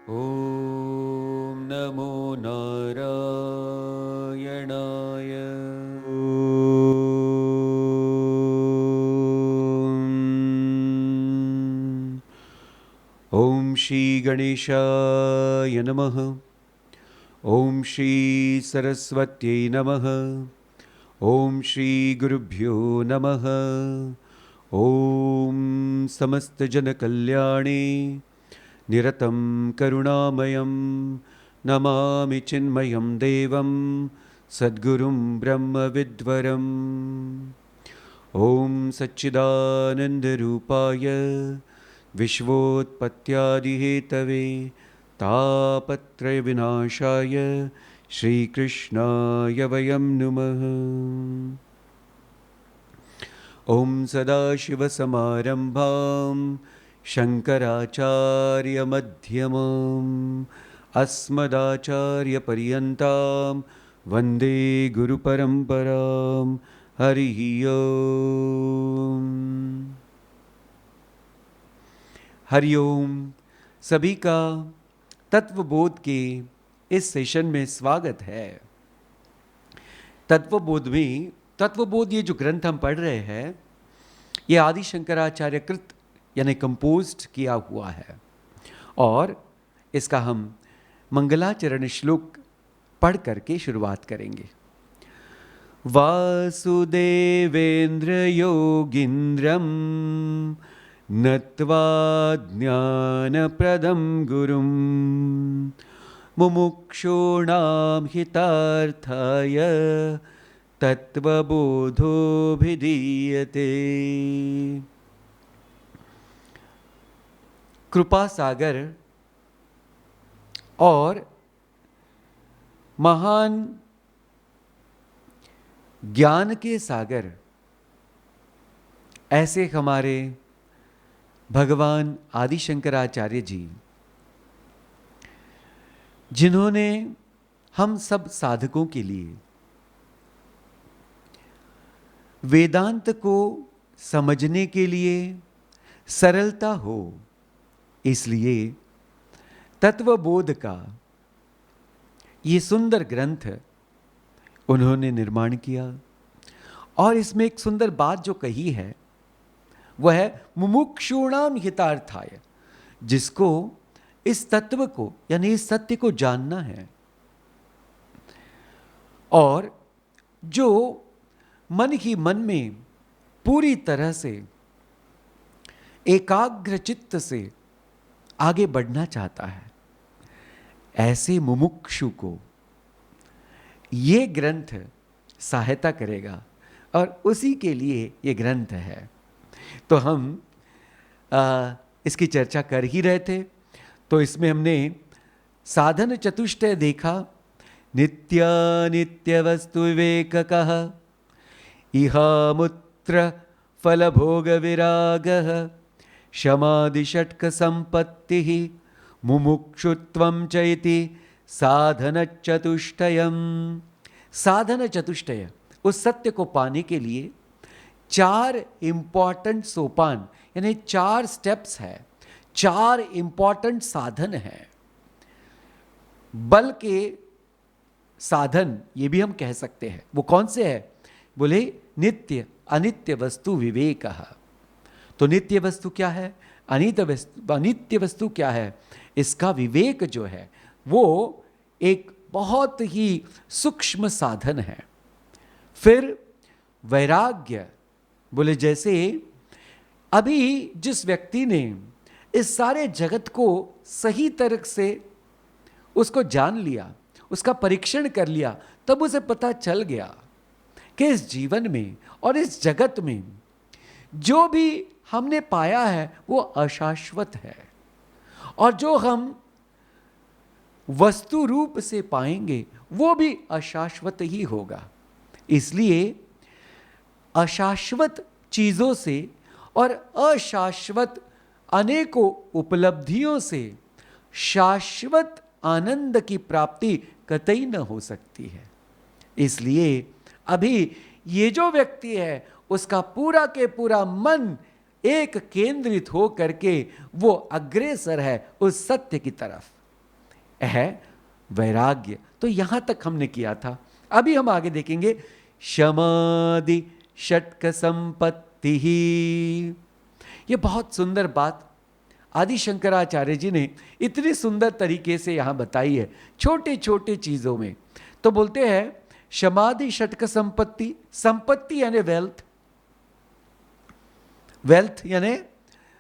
ॐ नमो नारायणाय। ॐ श्री गणेशाय नमः। ॐ श्री सरस्वत्यै नमः। ॐ श्री गुरुभ्यो नमः। ॐ समस्तजनकल्याणे निरतं करुणामयं नमामि चिन्मयं देवं सद्गुरुं ब्रह्मविद्वरम्। ॐ सच्चिदानन्दरूपाय विश्वोत्पत्त्यादिहेतवे तापत्रयविनाशाय श्रीकृष्णाय वयं नुमः। ॐ सदाशिवसमारम्भां शङ्कराचार्यमध्यमाम् अस्मदाचार्यपर्यन्तां वन्दे गुरुपरम्परां। हरिः ओम। हरिओम। सभी का तत्वबोध के इस सेशन में स्वागत है। तत्वबोध ये जो ग्रंथ हम पढ़ रहे हैं, ये आदि शंकराचार्य कृत यानी कंपोज्ड किया हुआ है और इसका हम मंगलाचरण श्लोक पढ़ करके शुरुआत करेंगे। वासुदेवेन्द्र योगीन्द्रम नत्वा ज्ञानप्रदं गुरुं मुमुक्षूणां हितार्थाय तत्वबोधोभिधीयते। कृपा सागर और महान ज्ञान के सागर ऐसे हमारे भगवान आदि शंकराचार्य जी, जिन्होंने हम सब साधकों के लिए वेदांत को समझने के लिए सरलता हो, इसलिए तत्वबोध का ये सुंदर ग्रंथ उन्होंने निर्माण किया। और इसमें एक सुंदर बात जो कही है वह है मुमुक्षूणाम हितार्थाय, जिसको इस तत्व को यानी इस सत्य को जानना है और जो मन ही मन में पूरी तरह से एकाग्र चित्त से आगे बढ़ना चाहता है, ऐसे मुमुक्षु को ये ग्रंथ सहायता करेगा और उसी के लिए ये ग्रंथ है। तो हम इसकी चर्चा कर ही रहे थे, तो इसमें हमने साधन चतुष्टय देखा। नित्यानित्य वस्तु विवेककः इहामुत्र फलभोग विरागः शमादिषट्क संपत्तिः मुमुक्षुत्वं च इति साधन चतुष्टयम। साधन चतुष्टय, उस सत्य को पाने के लिए 4 इंपॉर्टेंट सोपान यानी 4 स्टेप्स है, 4 इंपॉर्टेंट साधन है। बल के साधन ये भी हम कह सकते हैं। वो कौन से है? बोले नित्य अनित्य वस्तु विवेकः। तो नित्य वस्तु क्या है, अनित्य वस्तु क्या है, इसका विवेक जो है वो एक बहुत ही सूक्ष्म साधन है। फिर वैराग्य, बोले जैसे अभी जिस व्यक्ति ने इस सारे जगत को सही तरह से उसको जान लिया, उसका परीक्षण कर लिया, तब उसे पता चल गया कि इस जीवन में और इस जगत में जो भी हमने पाया है वो अशाश्वत है और जो हम वस्तु रूप से पाएंगे वो भी अशाश्वत ही होगा। इसलिए अशाश्वत चीजों से और अशाश्वत अनेकों उपलब्धियों से शाश्वत आनंद की प्राप्ति कतई न हो सकती है। इसलिए अभी ये जो व्यक्ति है उसका पूरा के पूरा मन एक केंद्रित हो करके वो अग्रसर है उस सत्य की तरफ। है वैराग्य। तो यहां तक हमने किया था। अभी हम आगे देखेंगे शमादि षट्क संपत्ति ही। ये बहुत सुंदर बात आदि शंकराचार्य जी ने इतनी सुंदर तरीके से यहां बताई है, छोटे छोटे चीजों में। तो बोलते हैं शमादि षट्क संपत्ति, संपत्ति यानी वेल्थ, वेल्थ यानी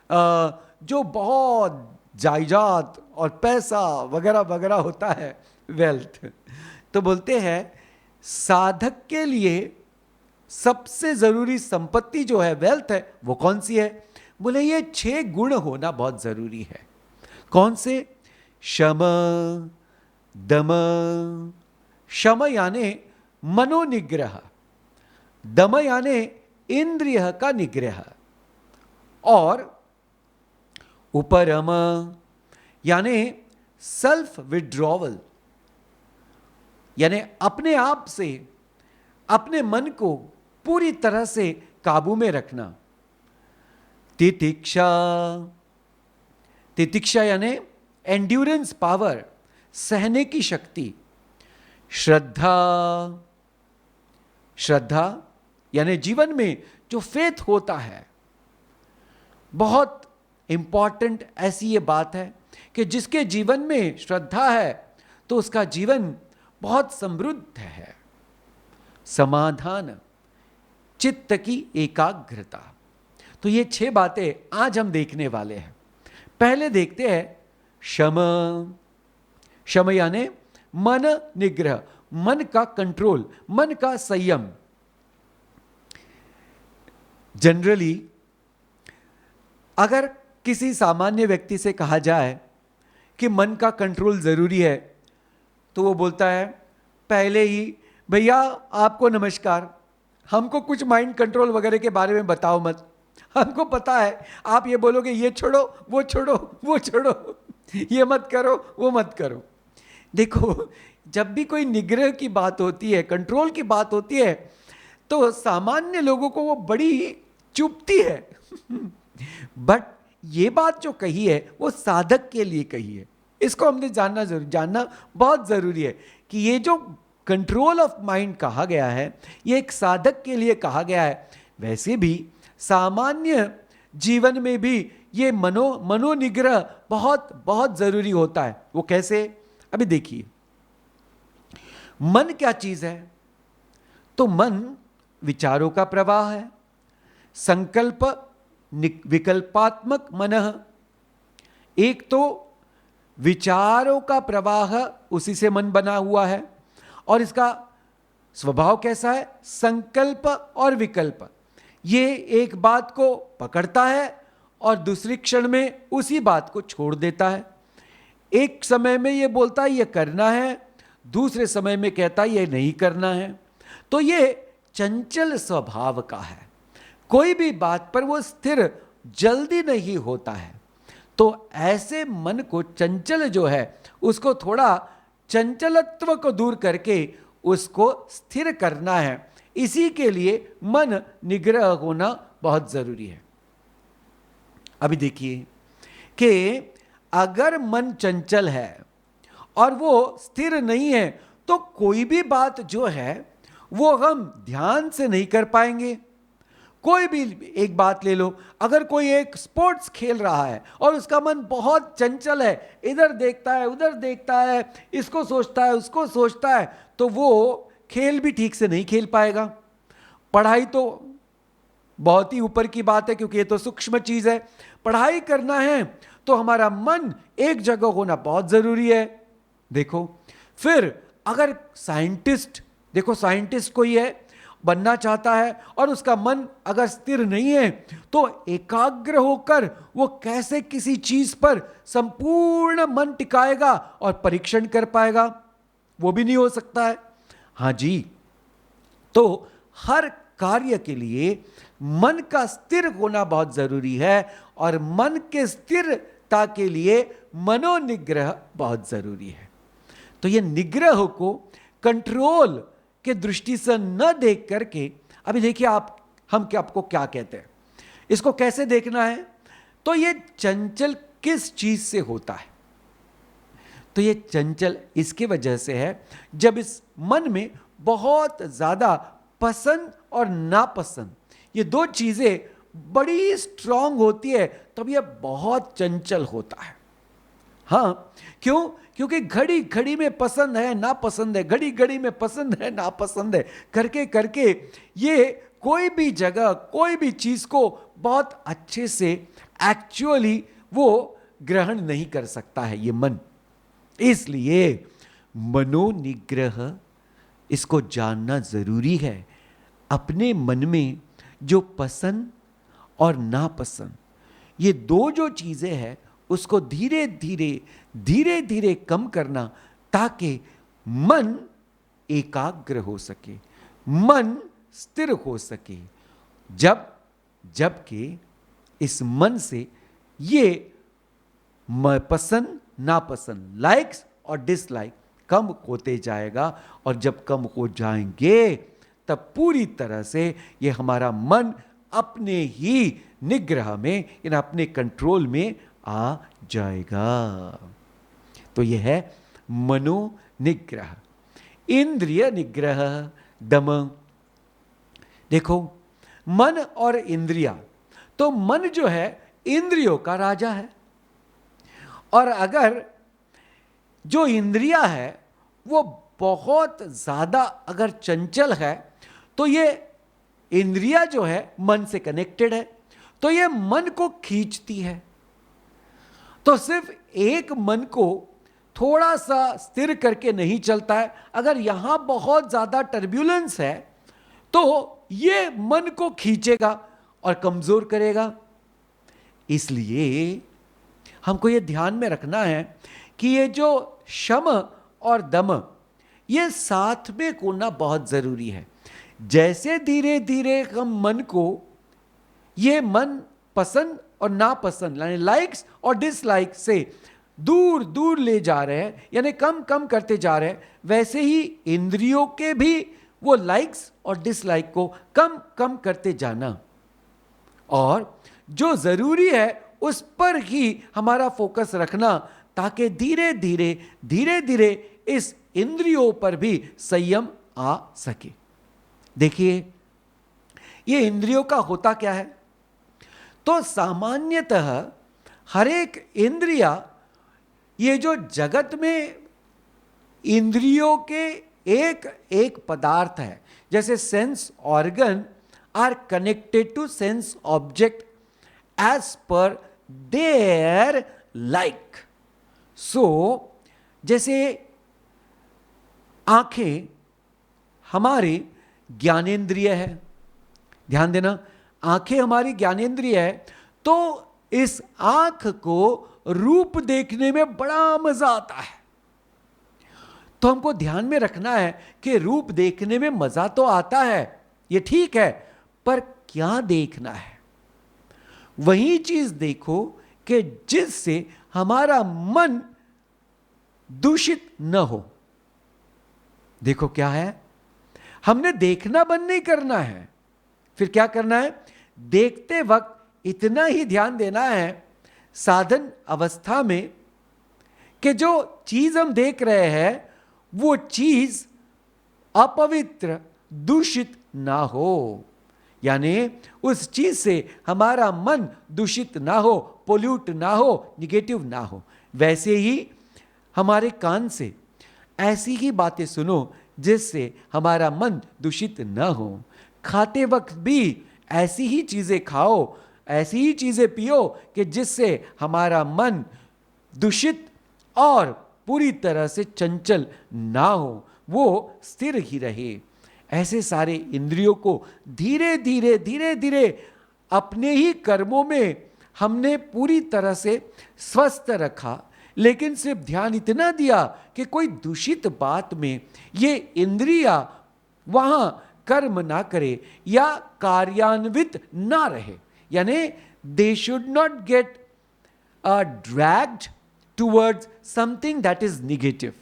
जो बहुत जायदाद और पैसा वगैरह वगैरह होता है, वेल्थ। तो बोलते हैं साधक के लिए सबसे जरूरी संपत्ति जो है, वेल्थ है, वो कौन सी है? बोले ये 6 गुण होना बहुत जरूरी है। कौन से? शम, दम, शम यानी मनोनिग्रह, दम यानी इंद्रिय का निग्रह, और उपरम यानी सेल्फ विड्रॉवल, यानी अपने आप से अपने मन को पूरी तरह से काबू में रखना। तितिक्षा, तितिक्षा यानी एंड्योरेंस पावर, सहने की शक्ति। श्रद्धा, श्रद्धा यानी जीवन में जो फेथ होता है, बहुत इंपॉर्टेंट ऐसी ये बात है कि जिसके जीवन में श्रद्धा है तो उसका जीवन बहुत समृद्ध है। समाधान, चित्त की एकाग्रता। तो ये 6 बातें आज हम देखने वाले हैं। पहले देखते हैं शम। शम यानी मन निग्रह, मन का कंट्रोल, मन का संयम। जनरली अगर किसी सामान्य व्यक्ति से कहा जाए कि मन का कंट्रोल जरूरी है, तो वो बोलता है पहले ही, भैया आपको नमस्कार, हमको कुछ माइंड कंट्रोल वगैरह के बारे में बताओ मत, हमको पता है आप ये बोलोगे ये छोड़ो वो छोड़ो वो छोड़ो, ये मत करो वो मत करो। देखो, जब भी कोई निग्रह की बात होती है, कंट्रोल की बात होती है, तो सामान्य लोगों को वो बड़ी चुभती है। बट ये बात जो कही है वो साधक के लिए कही है। इसको हमने जानना बहुत जरूरी है कि ये जो कंट्रोल ऑफ माइंड कहा गया है, ये एक साधक के लिए कहा गया है। वैसे भी सामान्य जीवन में भी ये मनोनिग्रह बहुत बहुत जरूरी होता है। वो कैसे? अभी देखिए, मन क्या चीज है? तो मन विचारों का प्रवाह है, संकल्प विकल्पात्मक मन। एक तो विचारों का प्रवाह, उसी से मन बना हुआ है, और इसका स्वभाव कैसा है? संकल्प और विकल्प। ये एक बात को पकड़ता है और दूसरी क्षण में उसी बात को छोड़ देता है। एक समय में ये बोलता है ये करना है, दूसरे समय में कहता है ये नहीं करना है। तो ये चंचल स्वभाव का है, कोई भी बात पर वो स्थिर जल्दी नहीं होता है। तो ऐसे मन को, चंचल जो है, उसको थोड़ा चंचलत्व को दूर करके उसको स्थिर करना है। इसी के लिए मन निग्रह होना बहुत जरूरी है। अभी देखिए कि अगर मन चंचल है और वो स्थिर नहीं है, तो कोई भी बात जो है वो हम ध्यान से नहीं कर पाएंगे। कोई भी एक बात ले लो, अगर कोई एक स्पोर्ट्स खेल रहा है और उसका मन बहुत चंचल है, इधर देखता है उधर देखता है, इसको सोचता है उसको सोचता है, तो वो खेल भी ठीक से नहीं खेल पाएगा। पढ़ाई तो बहुत ही ऊपर की बात है, क्योंकि ये तो सूक्ष्म चीज है। पढ़ाई करना है तो हमारा मन एक जगह होना बहुत जरूरी है। देखो, फिर अगर साइंटिस्ट, देखो साइंटिस्ट कोई है, बनना चाहता है और उसका मन अगर स्थिर नहीं है, तो एकाग्र होकर वो कैसे किसी चीज पर संपूर्ण मन टिकाएगा और परीक्षण कर पाएगा? वो भी नहीं हो सकता है। हाँ जी, तो हर कार्य के लिए मन का स्थिर होना बहुत जरूरी है, और मन के स्थिरता के लिए मनोनिग्रह बहुत जरूरी है। तो ये निग्रह को कंट्रोल के दृष्टि से न देख करके, अभी देखिए आपको क्या कहते हैं, इसको कैसे देखना है? तो ये चंचल किस चीज से होता है? तो ये चंचल इसके वजह से है, जब इस मन में बहुत ज़्यादा पसंद और नापसंद ये दो चीज़ें बड़ी स्ट्रांग होती है, तब ये बहुत चंचल होता है। हाँ, क्यों? क्योंकि घड़ी घड़ी में पसंद है नापसंद है, घड़ी घड़ी में पसंद है नापसंद है, करके करके ये कोई भी जगह कोई भी चीज को बहुत अच्छे से एक्चुअली वो ग्रहण नहीं कर सकता है ये मन। इसलिए मनोनिग्रह इसको जानना जरूरी है। अपने मन में जो पसंद और नापसंद ये दो जो चीजें हैं उसको धीरे धीरे कम करना, ताकि मन एकाग्र हो सके, मन स्थिर हो सके। जबकि इस मन से ये पसंद नापसंद, लाइक्स और डिसलाइक कम होते जाएगा, और जब कम हो जाएंगे तब पूरी तरह से ये हमारा मन अपने ही निग्रह में यानी अपने कंट्रोल में आ जाएगा। तो यह है मनोनिग्रह। इंद्रिय निग्रह, दम। देखो, मन और इंद्रिया, तो मन जो है इंद्रियों का राजा है, और अगर जो इंद्रिया है वो बहुत ज्यादा अगर चंचल है तो ये इंद्रिया जो है मन से कनेक्टेड है, तो ये मन को खींचती है। तो सिर्फ एक मन को थोड़ा सा स्थिर करके नहीं चलता है, अगर यहां बहुत ज्यादा टर्ब्यूलेंस है तो ये मन को खींचेगा और कमजोर करेगा। इसलिए हमको ये ध्यान में रखना है कि ये जो शम और दम ये साथ में होना बहुत जरूरी है। जैसे धीरे धीरे हम मन को, ये मन पसंद और नापसंद यानी लाइक्स और डिसलाइक से दूर दूर ले जा रहे हैं, यानी कम कम करते जा रहे हैं, वैसे ही इंद्रियों के भी वो लाइक्स और डिसलाइक को कम कम करते जाना, और जो जरूरी है उस पर ही हमारा फोकस रखना, ताकि धीरे धीरे इस इंद्रियों पर भी संयम आ सके। देखिए, ये इंद्रियों का होता क्या है? तो सामान्यतः हर एक इंद्रिया, ये जो जगत में इंद्रियों के एक एक पदार्थ है, जैसे sense organ are connected to sense object as per their like. So जैसे आंखें हमारी ज्ञानेंद्रिय है, ध्यान देना, आंखें हमारी ज्ञानेंद्रिय है, तो इस आंख को रूप देखने में बड़ा मजा आता है। तो हमको ध्यान में रखना है कि रूप देखने में मजा तो आता है, ये ठीक है, पर क्या देखना है? वही चीज देखो कि जिससे हमारा मन दूषित न हो। देखो क्या है, हमने देखना बंद नहीं करना है, फिर क्या करना है? देखते वक्त इतना ही ध्यान देना है साधन अवस्था में कि जो चीज हम देख रहे हैं वो चीज अपवित्र दूषित ना हो, यानी उस चीज से हमारा मन दूषित ना हो, पोल्यूट ना हो, निगेटिव ना हो। वैसे ही हमारे कान से ऐसी ही बातें सुनो जिससे हमारा मन दूषित ना हो। खाते वक्त भी ऐसी ही चीजें खाओ, ऐसी ही चीजें पियो कि जिससे हमारा मन दूषित और पूरी तरह से चंचल ना हो, वो स्थिर ही रहे। ऐसे सारे इंद्रियों को धीरे धीरे अपने ही कर्मों में हमने पूरी तरह से स्वस्थ रखा, लेकिन सिर्फ ध्यान इतना दिया कि कोई दूषित बात में ये इंद्रिया वहां कर्म ना करे या कार्यान्वित ना रहे, यानी they should not gate dragged towards something that is negative.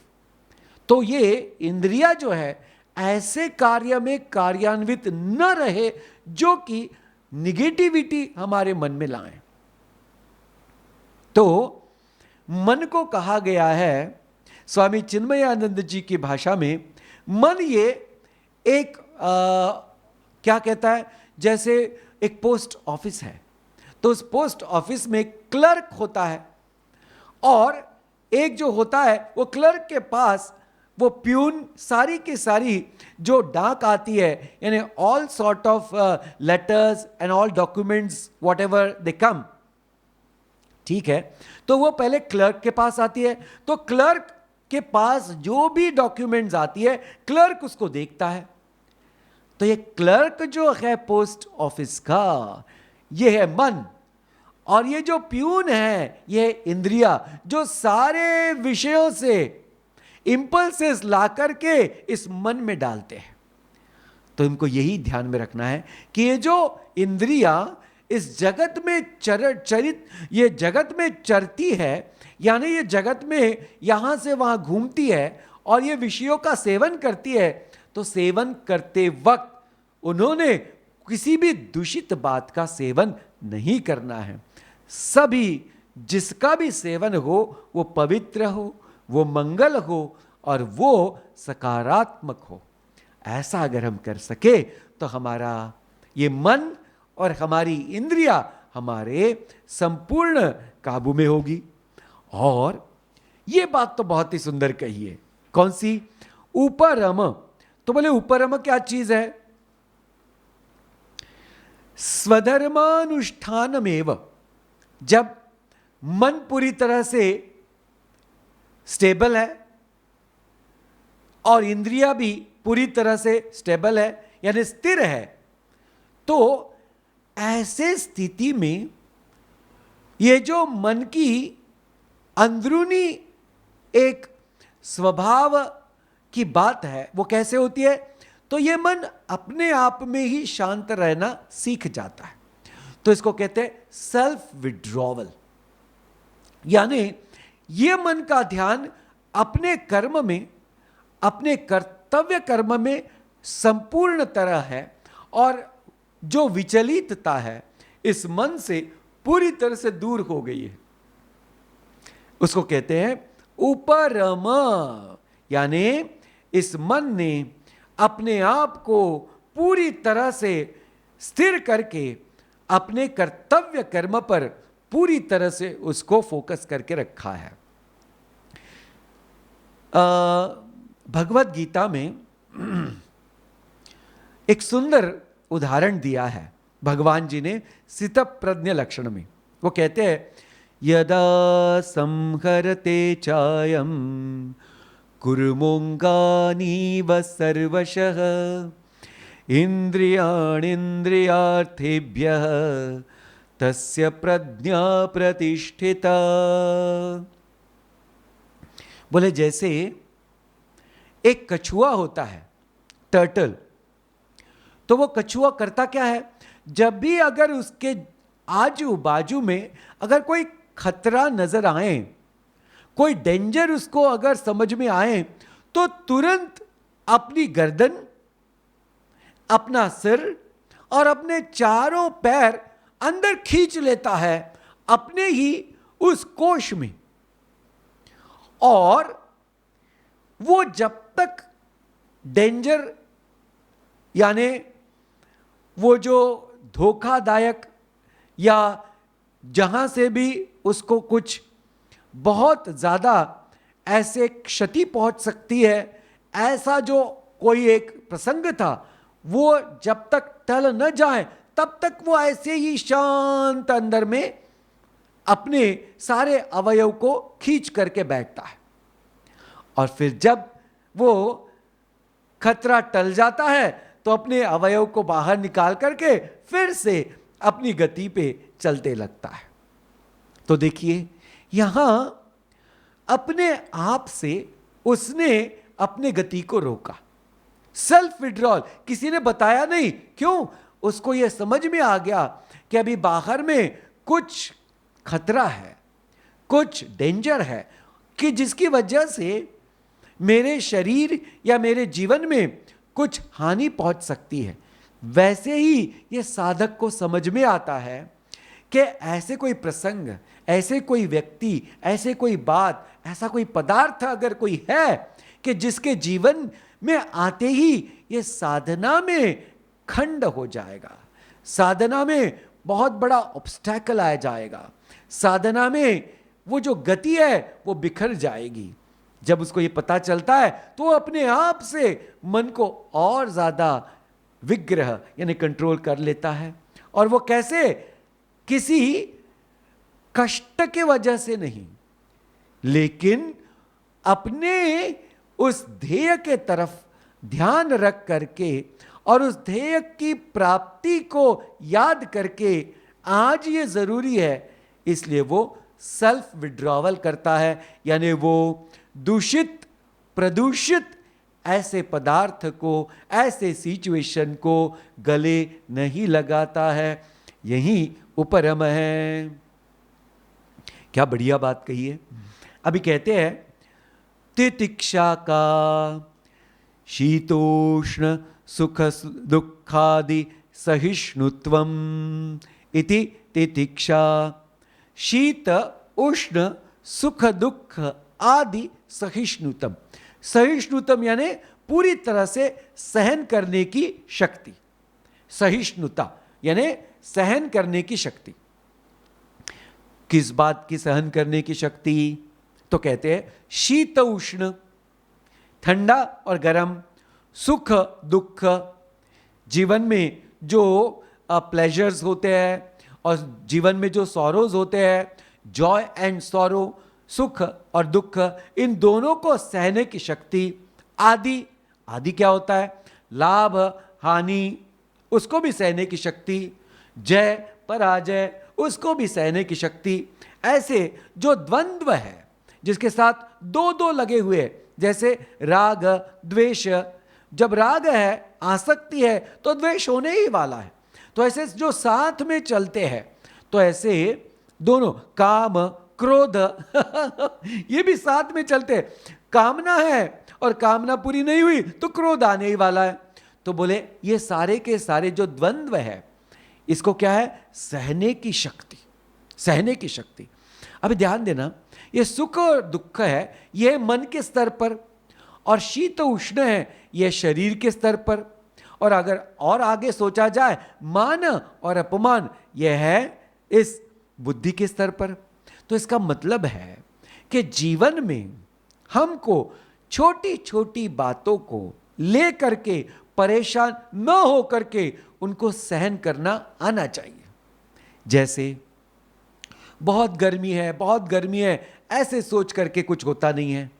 तो ये इंद्रिया जो है ऐसे कार्य में कार्यान्वित न रहे जो कि निगेटिविटी हमारे मन में लाए। तो मन को कहा गया है स्वामी चिन्मयानंद जी की भाषा में मन ये एक क्या कहता है, जैसे एक पोस्ट ऑफिस है, तो उस पोस्ट ऑफिस में क्लर्क होता है, और एक जो होता है वो क्लर्क के पास वो प्यून सारी की सारी जो डाक आती है, यानी all sort of letters and all documents whatever they come, ठीक है, तो वो पहले क्लर्क के पास आती है। तो क्लर्क के पास जो भी डॉक्यूमेंट्स आती है, क्लर्क उसको देखता है। तो ये क्लर्क जो है पोस्ट ऑफिस का, ये है मन, और ये जो प्यून है, ये इंद्रिया, जो सारे विषयों से इंपल्सेस ला करके इस मन में डालते हैं। तो इनको यही ध्यान में रखना है कि ये जो इंद्रिया इस जगत में ये जगत में चरती है, यानी ये जगत में यहां से वहां घूमती है और ये विषयों का सेवन करती है। तो सेवन करते वक्त उन्होंने किसी भी दूषित बात का सेवन नहीं करना है। सभी जिसका भी सेवन हो वो पवित्र हो, वो मंगल हो और वो सकारात्मक हो। ऐसा अगर हम कर सके तो हमारा ये मन और हमारी इंद्रिया हमारे संपूर्ण काबू में होगी। और ये बात तो बहुत ही सुंदर कही है। कौन सी? उपरम। तो बोले उपरम क्या चीज है? स्वधर्मानुष्ठानमेव। जब मन पूरी तरह से स्टेबल है और इंद्रिया भी पूरी तरह से स्टेबल है, यानी स्थिर है, तो ऐसे स्थिति में ये जो मन की अंदरूनी एक स्वभाव की बात है वो कैसे होती है? तो ये मन अपने आप में ही शांत रहना सीख जाता है। तो इसको कहते हैं सेल्फ विड्रॉवल, यानी ये मन का ध्यान अपने कर्म में, अपने कर्तव्य कर्म में संपूर्ण तरह है, और जो विचलितता है इस मन से पूरी तरह से दूर हो गई है। उसको कहते हैं उपरम, यानी इस मन ने अपने आप को पूरी तरह से स्थिर करके अपने कर्तव्य कर्म पर पूरी तरह से उसको फोकस करके रखा है। भगवत गीता में एक सुंदर उदाहरण दिया है भगवान जी ने स्थितप्रज्ञ लक्षण में। वो कहते हैं यदा संहरते चायम कुर्मोंगानीव सर्वशः इंद्रियाणीन्द्रियार्थेभ्यः तस्य प्रज्ञा प्रतिष्ठिता। बोले जैसे एक कछुआ होता है, टर्टल, तो वो कछुआ करता क्या है? जब भी अगर उसके आजू बाजू में अगर कोई खतरा नजर आए, कोई डेंजर उसको अगर समझ में आए, तो तुरंत अपनी गर्दन, अपना सिर और अपने चारों पैर अंदर खींच लेता है अपने ही उस कोश में। और वो जब तक डेंजर, यानी वो जो धोखादायक या जहां से भी उसको कुछ बहुत ज्यादा ऐसे क्षति पहुंच सकती है, ऐसा जो कोई एक प्रसंग था, वो जब तक टल न जाए तब तक वो ऐसे ही शांत अंदर में अपने सारे अवयव को खींच करके बैठता है। और फिर जब वो खतरा टल जाता है तो अपने अवयव को बाहर निकाल करके फिर से अपनी गति पे चलते लगता है। तो देखिए यहां अपने आप से उसने अपने गति को रोका, सेल्फ विड्रॉल। किसी ने बताया नहीं, क्यों? उसको यह समझ में आ गया कि अभी बाहर में कुछ खतरा है, कुछ डेंजर है, कि जिसकी वजह से मेरे शरीर या मेरे जीवन में कुछ हानि पहुंच सकती है। वैसे ही यह साधक को समझ में आता है कि ऐसे कोई प्रसंग, ऐसे कोई व्यक्ति, ऐसे कोई बात, ऐसा कोई पदार्थ अगर कोई है कि जिसके जीवन में आते ही ये साधना में खंड हो जाएगा, साधना में बहुत बड़ा ऑब्स्टैकल आ जाएगा, साधना में वो जो गति है वो बिखर जाएगी। जब उसको ये पता चलता है तो वो अपने आप से मन को और ज्यादा विग्रह यानी कंट्रोल कर लेता है। और वो कैसे? किसी कष्ट के वजह से नहीं, लेकिन अपने उस ध्येय के तरफ ध्यान रख करके और उस ध्येय की प्राप्ति को याद करके आज ये जरूरी है, इसलिए वो सेल्फ विड्रॉवल करता है, यानी वो दूषित प्रदूषित ऐसे पदार्थ को, ऐसे सिचुएशन को गले नहीं लगाता है। यही उपरम है। क्या बढ़िया बात कही है। अभी कहते हैं तितिक्षा का शीतोष्ण सुख दुखादि सहिष्णुत्वम इति तितिक्षा। शीत उष्ण सुख दुख आदि सहिष्णुतम। सहिष्णुतम यानी पूरी तरह से सहन करने की शक्ति। सहिष्णुता यानी सहन करने की शक्ति। किस बात की सहन करने की शक्ति? तो कहते हैं शीत उष्ण, ठंडा और गर्म, सुख दुख, जीवन में जो प्लेजर्स होते हैं और जीवन में जो सॉरोज होते हैं, जॉय एंड सॉरो, सुख और दुख, इन दोनों को सहने की शक्ति। आदि, आदि क्या होता है? लाभ हानि, उसको भी सहने की शक्ति। जय पराजय, उसको भी सहने की शक्ति। ऐसे जो द्वंद्व है जिसके साथ दो दो लगे हुए, जैसे राग द्वेष, जब राग है, आसक्ति है, तो द्वेष होने ही वाला है। तो ऐसे जो साथ में चलते हैं, तो ऐसे दोनों काम क्रोध ये भी साथ में चलते हैं। कामना है और कामना पूरी नहीं हुई तो क्रोध आने ही वाला है। तो बोले ये सारे के सारे जो द्वंद्व है, इसको क्या है? सहने की शक्ति, सहने की शक्ति। अभी ध्यान देना, ये सुख और दुख है, ये मन के स्तर पर, और शीत उष्ण है, ये शरीर के स्तर पर, और अगर और आगे सोचा जाए, मान और अपमान, यह है इस बुद्धि के स्तर पर। तो इसका मतलब है कि जीवन में हमको छोटी छोटी बातों को ले करके परेशान न हो करके उनको सहन करना आना चाहिए। जैसे बहुत गर्मी है, बहुत गर्मी है, ऐसे सोच करके कुछ होता नहीं है।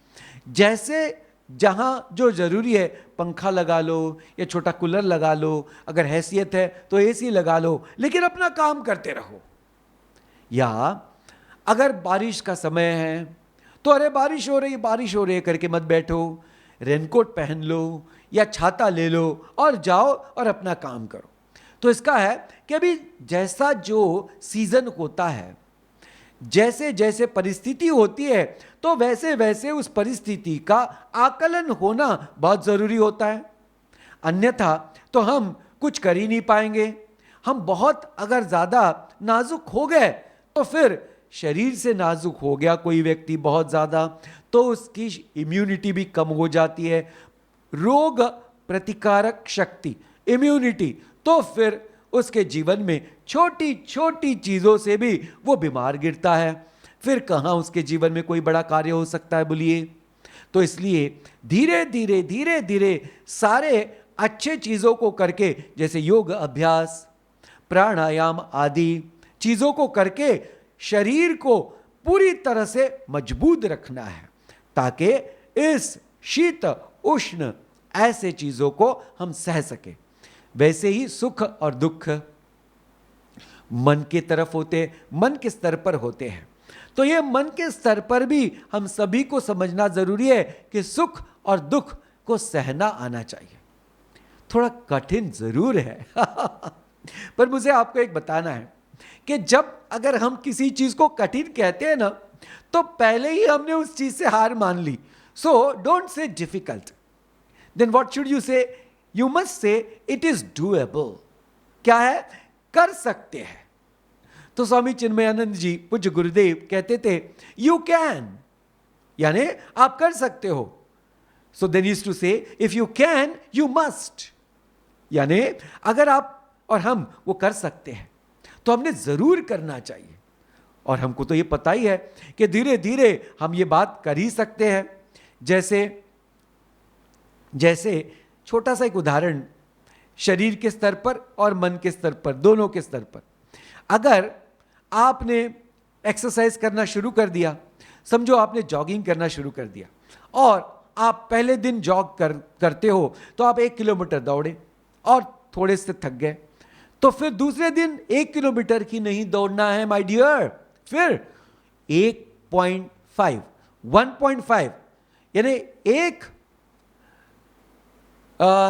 जैसे जहां जो जरूरी है पंखा लगा लो या छोटा कूलर लगा लो, अगर हैसियत है तो एसी लगा लो, लेकिन अपना काम करते रहो। या अगर बारिश का समय है तो अरे बारिश हो रही है करके मत बैठो, रेनकोट पहन लो या छाता ले लो और जाओ और अपना काम करो। तो इसका है कि अभी जैसा जो सीजन होता है, जैसे जैसे परिस्थिति होती है, तो वैसे वैसे उस परिस्थिति का आकलन होना बहुत जरूरी होता है। अन्यथा तो हम कुछ कर ही नहीं पाएंगे। हम बहुत अगर ज्यादा नाजुक हो गए तो फिर शरीर से नाजुक हो गया कोई व्यक्ति बहुत ज्यादा, तो उसकी इम्यूनिटी भी कम हो जाती है, रोग प्रतिकारक शक्ति, इम्यूनिटी, तो फिर उसके जीवन में छोटी छोटी चीजों से भी वो बीमार गिरता है। फिर कहां उसके जीवन में कोई बड़ा कार्य हो सकता है, बोलिए। तो इसलिए धीरे धीरे धीरे धीरे सारे अच्छे चीजों को करके, जैसे योग अभ्यास, प्राणायाम आदि चीजों को करके शरीर को पूरी तरह से मजबूत रखना है, ताकि इस शीत उष्ण ऐसे चीजों को हम सह सके। वैसे ही सुख और दुख मन की तरफ होते, मन के स्तर पर होते हैं। तो ये मन के स्तर पर भी हम सभी को समझना जरूरी है कि सुख और दुख को सहना आना चाहिए। थोड़ा कठिन जरूर है पर मुझे आपको एक बताना है कि जब अगर हम किसी चीज को कठिन कहते हैं ना, तो पहले ही हमने उस चीज से हार मान ली। So don't say difficult, then what should you say? You must say it is doable. क्या है? कर सकते हैं। तो स्वामी चिन्मयानंद जी पूज्य गुरुदेव कहते थे, यू कैन, यानी आप कर सकते हो. सो देन यूज्ड टू से if you can you must, यानी अगर आप और हम वो कर सकते हैं तो हमने जरूर करना चाहिए. और हमको तो ये पता ही है कि धीरे धीरे हम ये बात कर ही सकते हैं. जैसे छोटा सा एक उदाहरण, शरीर के स्तर पर और मन के स्तर पर, दोनों के स्तर पर. अगर आपने एक्सरसाइज करना शुरू कर दिया, समझो आपने जॉगिंग करना शुरू कर दिया और आप पहले दिन जॉग करते हो तो आप 1 किलोमीटर दौड़े और थोड़े से थक गए, तो फिर दूसरे दिन 1 किलोमीटर की नहीं दौड़ना है माय डियर, फिर 1.5 1.5 यानी 1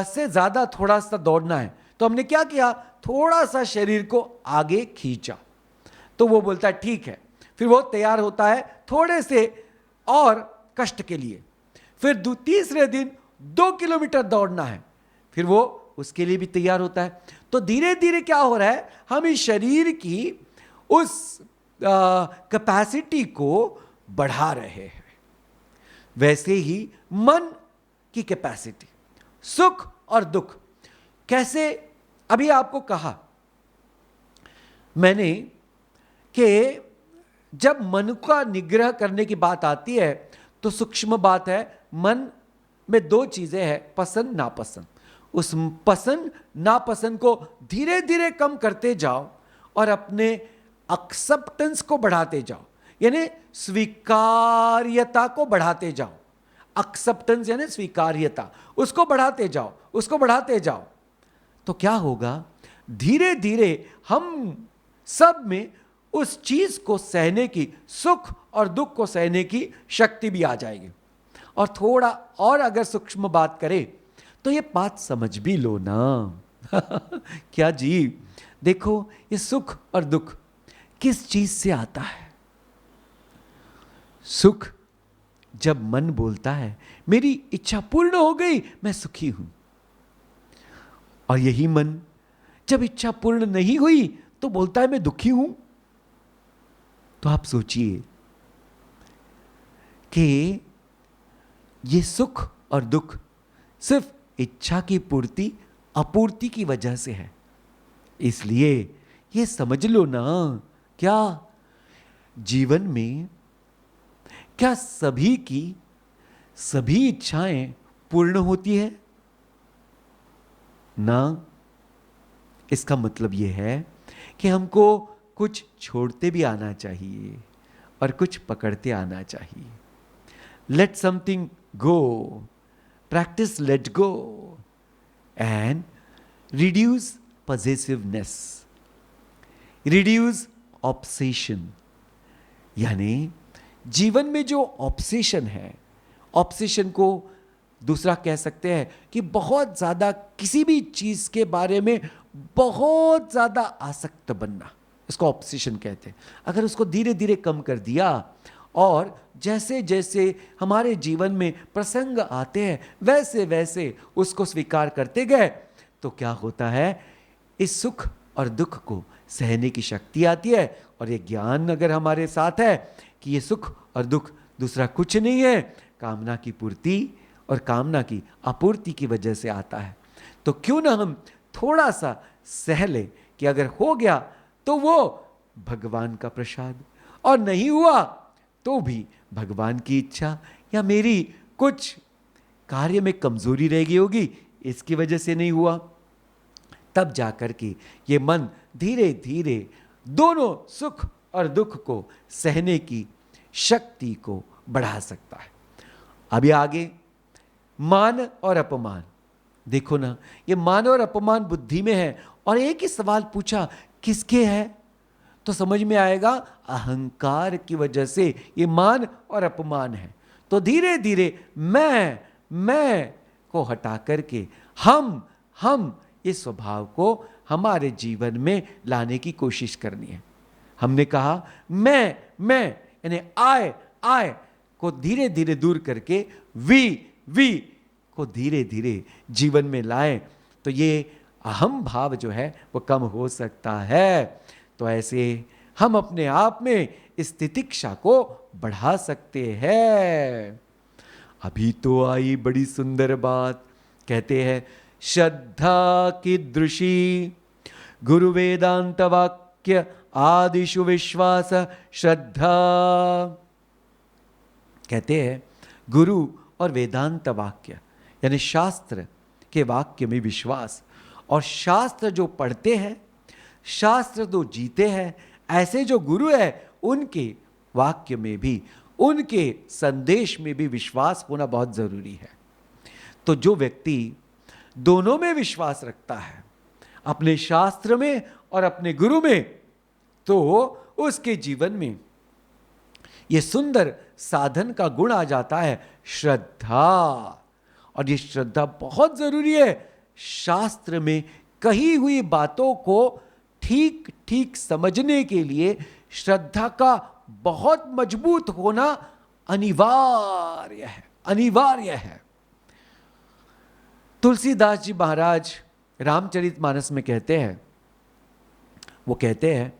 से ज्यादा थोड़ा सा दौड़ना है. तो हमने क्या किया, थोड़ा सा शरीर को आगे खींचा. तो वो बोलता है ठीक है, फिर वो तैयार होता है थोड़े से और कष्ट के लिए. फिर तीसरे दिन 2 किलोमीटर दौड़ना है, फिर वो उसके लिए भी तैयार होता है. तो धीरे धीरे क्या हो रहा है, हम इस शरीर की उस कैपेसिटी को बढ़ा रहे हैं. वैसे ही मन की कैपेसिटी, सुख और दुख. कैसे, अभी आपको कहा मैंने कि जब मन का निग्रह करने की बात आती है तो सूक्ष्म बात है, मन में 2 चीजें हैं, पसंद नापसंद. उस पसंद नापसंद को धीरे धीरे कम करते जाओ और अपने एक्सेप्टेंस को बढ़ाते जाओ, यानी स्वीकार्यता को बढ़ाते जाओ. एक्सेप्टेंस यानी स्वीकार्यता, उसको बढ़ाते जाओ, उसको बढ़ाते जाओ. तो क्या होगा, धीरे धीरे हम सब में उस चीज को सहने की, सुख और दुख को सहने की शक्ति भी आ जाएगी. और थोड़ा और अगर सूक्ष्म बात करें तो ये बात समझ भी लो ना. क्या जी, देखो ये सुख और दुख किस चीज से आता है. सुख जब मन बोलता है मेरी इच्छा पूर्ण हो गई, मैं सुखी हूं. और यही मन जब इच्छा पूर्ण नहीं हुई तो बोलता है मैं दुखी हूं. तो आप सोचिए कि ये सुख और दुख सिर्फ इच्छा की पूर्ति अपूर्ति की वजह से है. इसलिए ये समझ लो ना, क्या जीवन में क्या सभी की सभी इच्छाएं पूर्ण होती है ना. इसका मतलब यह है कि हमको कुछ छोड़ते भी आना चाहिए और कुछ पकड़ते आना चाहिए. Let something go, practice let go and reduce possessiveness, reduce obsession. यानी जीवन में जो ऑब्सेशन है, ऑब्सेशन को दूसरा कह सकते हैं कि बहुत ज्यादा किसी भी चीज के बारे में बहुत ज्यादा आसक्त बनना, इसको ऑब्सेशन कहते हैं. अगर उसको धीरे धीरे कम कर दिया और जैसे जैसे हमारे जीवन में प्रसंग आते हैं वैसे वैसे उसको स्वीकार करते गए तो क्या होता है, इस सुख और दुख को सहने की शक्ति आती है. और ये ज्ञान अगर हमारे साथ है कि ये सुख और दुख दूसरा कुछ नहीं है, कामना की पूर्ति और कामना की आपूर्ति की वजह से आता है, तो क्यों ना हम थोड़ा सा सह ले कि अगर हो गया तो वो भगवान का प्रसाद, और नहीं हुआ तो भी भगवान की इच्छा या मेरी कुछ कार्य में कमजोरी रह गई होगी, इसकी वजह से नहीं हुआ. तब जाकर के ये मन धीरे धीरे दोनों सुख और दुख को सहने की शक्ति को बढ़ा सकता है. अभी आगे मान और अपमान. देखो ना, ये मान और अपमान बुद्धि में है और एक ही सवाल पूछा किसके है, तो समझ में आएगा अहंकार की वजह से ये मान और अपमान है. तो धीरे धीरे मैं को हटा करके हम इस स्वभाव को हमारे जीवन में लाने की कोशिश करनी है. हमने कहा मैं यानी I को धीरे धीरे दूर करके वी को धीरे धीरे जीवन में लाएं तो ये अहम भाव जो है वो कम हो सकता है. तो ऐसे हम अपने आप में इस तितिक्षा को बढ़ा सकते हैं। अभी तो आई बड़ी सुंदर बात, कहते हैं श्रद्धा कीदृशी गुरु वेदांत वाक्य आदिशु विश्वास श्रद्धा। कहते हैं गुरु और वेदांत वाक्य यानी शास्त्र के वाक्य में विश्वास, और शास्त्र जो पढ़ते हैं, शास्त्र जो जीते हैं, ऐसे जो गुरु है उनके वाक्य में भी, उनके संदेश में भी विश्वास होना बहुत जरूरी है। तो जो व्यक्ति दोनों में विश्वास रखता है, अपने शास्त्र में और अपने गुरु में, तो उसके जीवन में यह सुंदर साधन का गुण आ जाता है, श्रद्धा। और ये श्रद्धा बहुत जरूरी है। शास्त्र में कही हुई बातों को ठीक ठीक समझने के लिए श्रद्धा का बहुत मजबूत होना अनिवार्य है, अनिवार्य है। तुलसीदास जी महाराज रामचरितमानस में कहते हैं, वो कहते हैं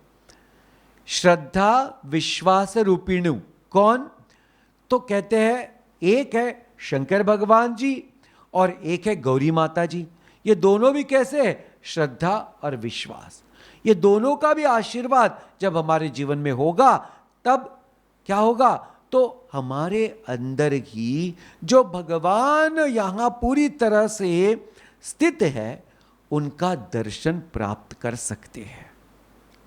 श्रद्धा विश्वास रूपिणु। कौन? तो कहते हैं एक है शंकर भगवान जी और एक है गौरी माता जी। ये दोनों भी कैसे है? श्रद्धा और विश्वास। ये दोनों का भी आशीर्वाद जब हमारे जीवन में होगा तब क्या होगा? तो हमारे अंदर ही जो भगवान यहां पूरी तरह से स्थित है उनका दर्शन प्राप्त कर सकते हैं।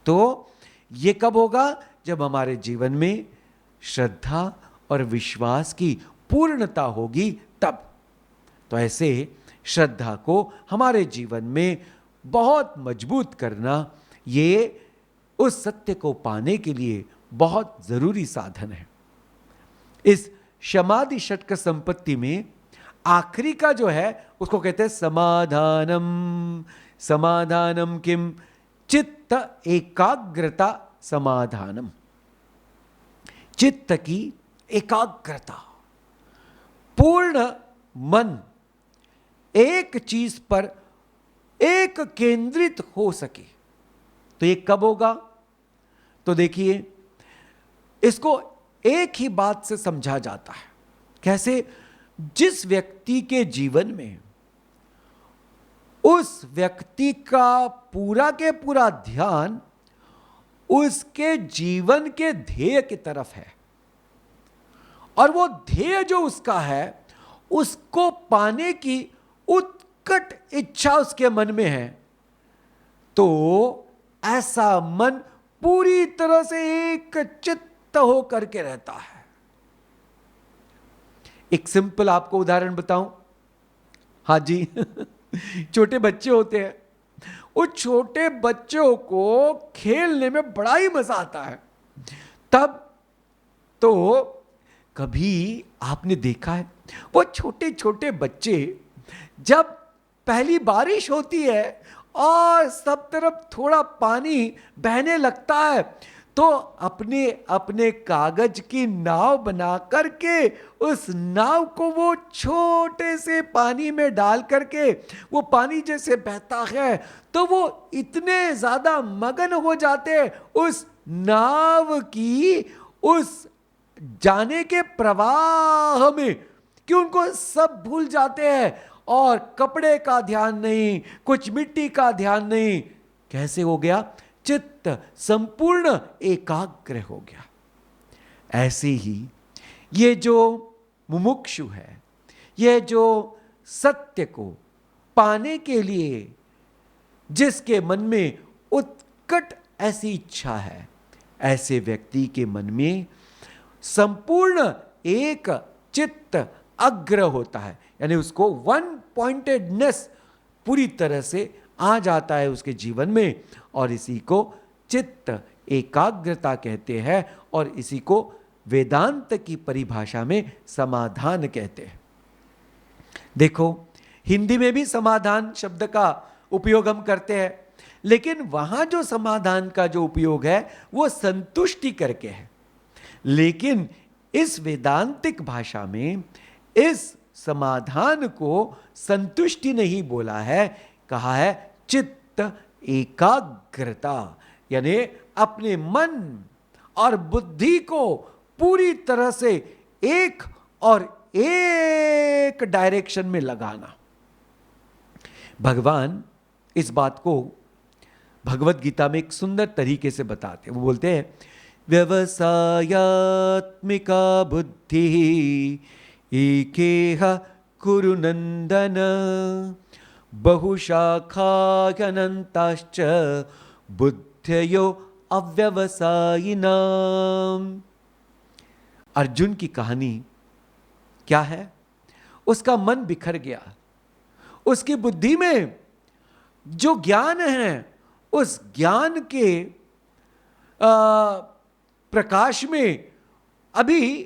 तो ये कब होगा? जब हमारे जीवन में श्रद्धा और विश्वास की पूर्णता होगी तब। तो ऐसे श्रद्धा को हमारे जीवन में बहुत मजबूत करना, ये उस सत्य को पाने के लिए बहुत जरूरी साधन है। इस समाधि षटक संपत्ति में आखिरी का जो है उसको कहते हैं समाधानम। समाधानम किम? चित्त एकाग्रता समाधानम। चित्त की एकाग्रता, पूर्ण मन एक चीज पर एक केंद्रित हो सके। तो ये कब होगा? तो देखिए, इसको एक ही बात से समझा जाता है। कैसे? जिस व्यक्ति के जीवन में उस व्यक्ति का पूरा के पूरा ध्यान उसके जीवन के ध्येय की तरफ है, और वो ध्येय जो उसका है उसको पाने की उत्कट इच्छा उसके मन में है, तो ऐसा मन पूरी तरह से एक चित्त होकर के रहता है। एक सिंपल आपको उदाहरण बताऊं। हां जी छोटे बच्चे होते हैं, उस छोटे बच्चों को खेलने में बड़ा ही मजा आता है। तब तो कभी आपने देखा है वो छोटे छोटे बच्चे जब पहली बारिश होती है और सब तरफ थोड़ा पानी बहने लगता है, तो अपने अपने कागज की नाव बना करके उस नाव को वो छोटे से पानी में डाल करके वो पानी जैसे बहता है तो वो इतने ज्यादा मगन हो जाते हैं उस नाव की उस जाने के प्रवाह में कि उनको सब भूल जाते हैं और कपड़े का ध्यान नहीं, कुछ मिट्टी का ध्यान नहीं। कैसे हो गया? चित्त संपूर्ण एकाग्र हो गया। ऐसे ही ये जो मुमुक्षु है, ये जो सत्य को पाने के लिए जिसके मन में उत्कट ऐसी इच्छा है, ऐसे व्यक्ति के मन में संपूर्ण एक चित्त अग्र होता है, यानी उसको वन पॉइंटेडनेस पूरी तरह से आ जाता है उसके जीवन में, और इसी को चित्त एकाग्रता कहते हैं, और इसी को वेदांत की परिभाषा में समाधान कहते हैं। देखो, हिंदी में भी समाधान शब्द का उपयोग हम करते हैं, लेकिन वहां जो समाधान का जो उपयोग है वो संतुष्टि करके है। लेकिन इस वेदांतिक भाषा में इस समाधान को संतुष्टि नहीं बोला है, कहा है चित्त एकाग्रता, यानी अपने मन और बुद्धि को पूरी तरह से एक और एक डायरेक्शन में लगाना। भगवान इस बात को भगवत गीता में एक सुंदर तरीके से बताते हैं। वो बोलते हैं व्यवसायात्मिका बुद्धि एकेह कुरु नंदन बहुशाखायनन्ताश्च बुद्धयो अव्यवसायिनाम। अर्जुन की कहानी क्या है? उसका मन बिखर गया, उसकी बुद्धि में जो ज्ञान है उस ज्ञान के प्रकाश में अभी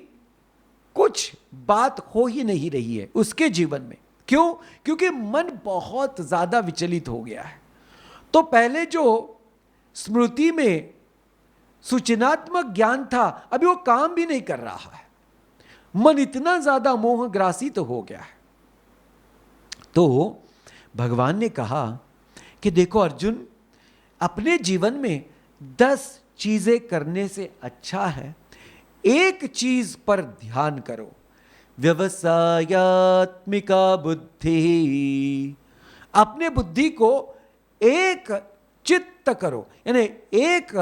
कुछ बात हो ही नहीं रही है उसके जीवन में। क्यों? क्योंकि मन बहुत ज्यादा विचलित हो गया है। तो पहले जो स्मृति में सूचनात्मक ज्ञान था अभी वो काम भी नहीं कर रहा है, मन इतना ज्यादा मोहग्रासित तो हो गया है। तो भगवान ने कहा कि देखो अर्जुन, अपने जीवन में 10 चीजें करने से अच्छा है एक चीज पर ध्यान करो। व्यवसायात्मिका बुद्धि, अपने बुद्धि को एक चित्त करो, यानी एक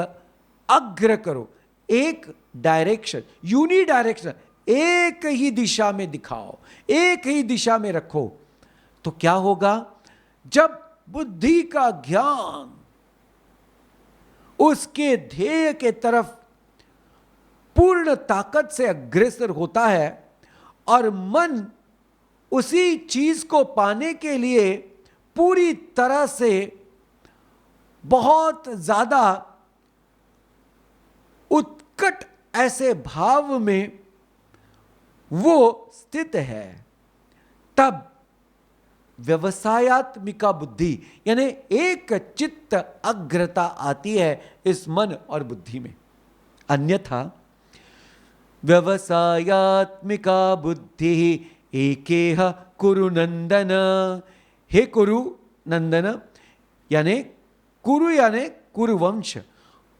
अग्र करो, एक डायरेक्शन, यूनि डायरेक्शन, एक ही दिशा में दिखाओ, एक ही दिशा में रखो। तो क्या होगा? जब बुद्धि का ज्ञान उसके ध्येय के तरफ पूर्ण ताकत से अग्रसर होता है और मन उसी चीज को पाने के लिए पूरी तरह से बहुत ज्यादा उत्कट ऐसे भाव में वो स्थित है, तब व्यवसायात्मिका बुद्धि यानी एक चित्त अग्रता आती है इस मन और बुद्धि में। अन्यथा व्यवसायात्मिका बुद्धि एकेह कुरु नंदन, हे कुरु नंदन यानी कुरुवंश,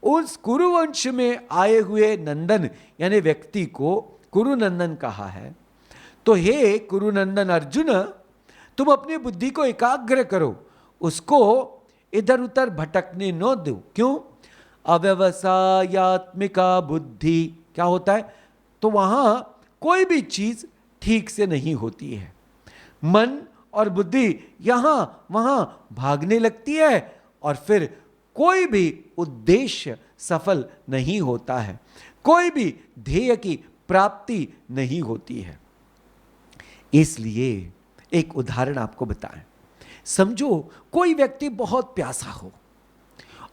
उस कुरुवंश में आए हुए नंदन यानी व्यक्ति को कुरुनंदन कहा है। तो हे कुरुनंदन अर्जुन, तुम अपनी बुद्धि को एकाग्र करो, उसको इधर उधर भटकने न दो। क्यों? अव्यवसायात्मिका बुद्धि क्या होता है? तो वहां कोई भी चीज ठीक से नहीं होती है, मन और बुद्धि यहां वहां भागने लगती है और फिर कोई भी उद्देश्य सफल नहीं होता है, कोई भी ध्येय की प्राप्ति नहीं होती है। इसलिए एक उदाहरण आपको बताएं। समझो कोई व्यक्ति बहुत प्यासा हो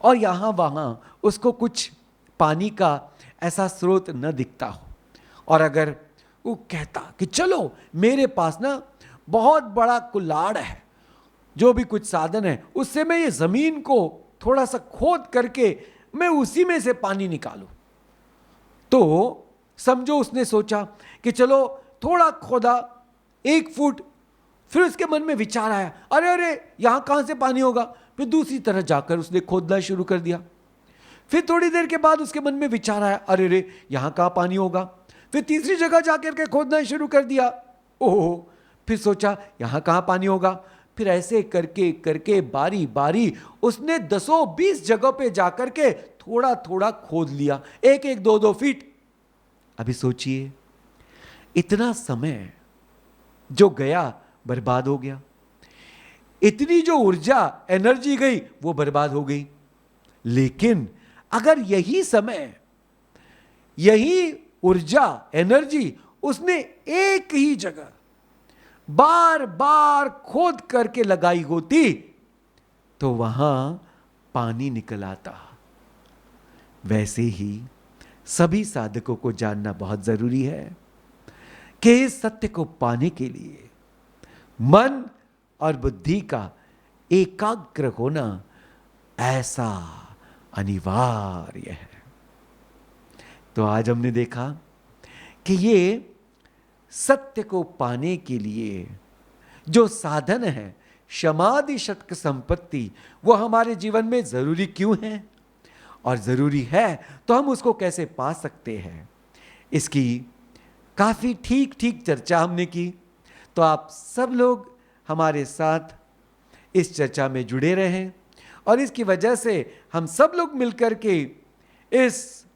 और यहां वहां उसको कुछ पानी का ऐसा स्रोत न दिखता हो, और अगर वो कहता कि चलो मेरे पास ना बहुत बड़ा कुल्हाड़ है, जो भी कुछ साधन है उससे मैं ये जमीन को थोड़ा सा खोद करके मैं उसी में से पानी निकालूं, तो समझो उसने सोचा कि चलो थोड़ा खोदा 1 फुट, फिर उसके मन में विचार आया अरे अरे यहां कहां से पानी होगा, फिर दूसरी तरह जाकर उसने खोदना शुरू कर दिया। फिर थोड़ी देर के बाद उसके मन में विचार आया अरे रे यहां कहां पानी होगा, फिर तीसरी जगह जाकर के खोदना शुरू कर दिया। ओह, फिर सोचा यहां कहां पानी होगा, फिर ऐसे करके करके बारी बारी उसने 10-20 जगह पे जाकर के थोड़ा थोड़ा खोद लिया, 1-1 2-2 फीट। अभी सोचिए इतना समय जो गया बर्बाद हो गया, इतनी जो ऊर्जा एनर्जी गई वो बर्बाद हो गई। लेकिन अगर यही समय, यही ऊर्जा एनर्जी उसने एक ही जगह बार बार खोद करके लगाई होती तो वहां पानी निकल आता। वैसे ही सभी साधकों को जानना बहुत जरूरी है कि इस सत्य को पाने के लिए मन और बुद्धि का एकाग्र होना ऐसा अनिवार्य है। तो आज हमने देखा कि ये सत्य को पाने के लिए जो साधन है समाधि षटक संपत्ति, वो हमारे जीवन में जरूरी क्यों है, और जरूरी है तो हम उसको कैसे पा सकते हैं। इसकी काफ़ी ठीक ठीक चर्चा हमने की। तो आप सब लोग हमारे साथ इस चर्चा में जुड़े रहें और इसकी वजह से हम सब लोग मिलकर के इस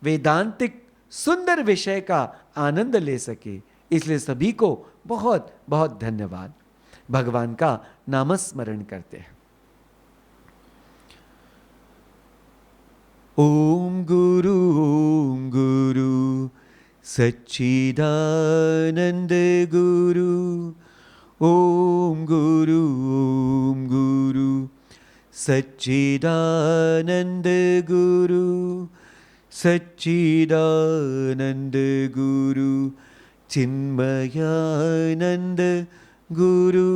वेदांतिक सुंदर विषय का आनंद ले सके। इसलिए सभी को बहुत बहुत धन्यवाद। भगवान का नामस्मरण करते हैं। ओम गुरु सच्चिदानंद गुरु। ओम गुरु सच्चिदानंद गुरु। सच्चिदानंद गुरु चिन्मयानंद गुरु।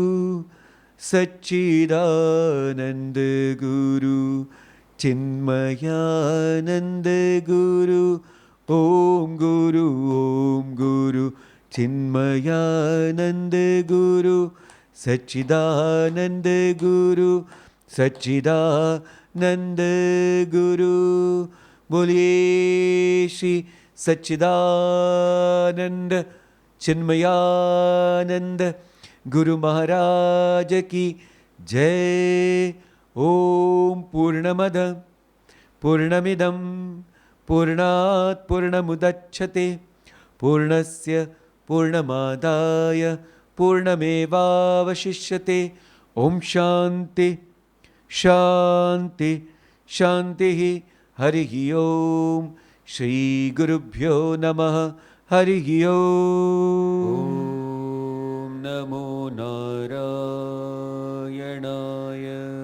सच्चिदानंद गुरु चिन्मयानंद गुरु। ओम गुरु चिन्मयानंद गुरु। सच्चिदानंद गुरु। सच्चिदानंद गुरु। बोलिए श्री सच्चिदानंद चिन्मयानंद गुरु महाराज की जय। ओम पूर्णमद पूर्णमिदं पूर्णात् पूर्णमुदच्छते पूर्णस्य पूर्णमादाय पूर्णमेवावशिष्यते। ओम शांति शांति शांति। हरि ओम। श्री गुरुभ्यो नमः। हरि ओम। नमो नारायणाय।